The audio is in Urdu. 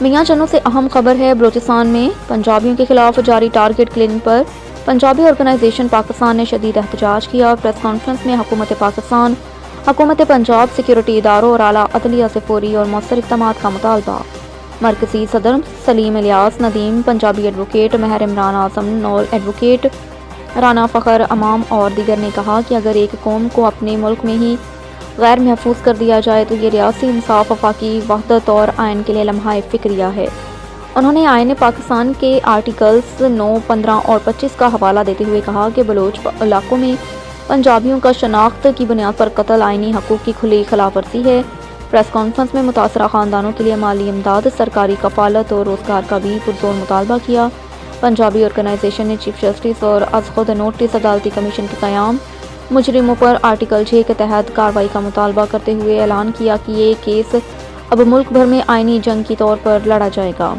میاں چنو سے اہم خبر ہے۔ بلوچستان میں پنجابیوں کے خلاف جاری ٹارگٹ کلنگ پر پنجابی آرگنائزیشن پاکستان نے شدید احتجاج کیا۔ پریس کانفرنس میں حکومت پاکستان، حکومت پنجاب، سیکورٹی اداروں اور اعلیٰ عدلیہ سے فوری اور مؤثر اقدامات کا مطالبہ۔ مرکزی صدر سلیم الیاس ندیم، پنجابی ایڈوکیٹ ماہر عمران اعظم، نول ایڈوکیٹ رانا فخر امام اور دیگر نے کہا کہ اگر ایک قوم کو اپنے ملک میں ہی غیر محفوظ کر دیا جائے تو یہ ریاستی انصاف، وفاقی وحدت اور آئین کے لیے لمحہ فکریہ ہے۔ انہوں نے آئین پاکستان کے آرٹیکلز 9، 15 اور 25 کا حوالہ دیتے ہوئے کہا کہ بلوچ علاقوں میں پنجابیوں کا شناخت کی بنیاد پر قتل آئینی حقوق کی کھلی خلاف ورزی ہے۔ پریس کانفرنس میں متاثرہ خاندانوں کے لیے مالی امداد، سرکاری کفالت اور روزگار کا بھی پرزور مطالبہ کیا۔ پنجابی آرگنائزیشن نے چیف جسٹس اور از خود نوٹس عدالتی کمیشن کے قیام، مجرموں پر آرٹیکل 6 کے تحت کارروائی کا مطالبہ کرتے ہوئے اعلان کیا کہ یہ کیس اب ملک بھر میں آئینی جنگ کے طور پر لڑا جائے گا۔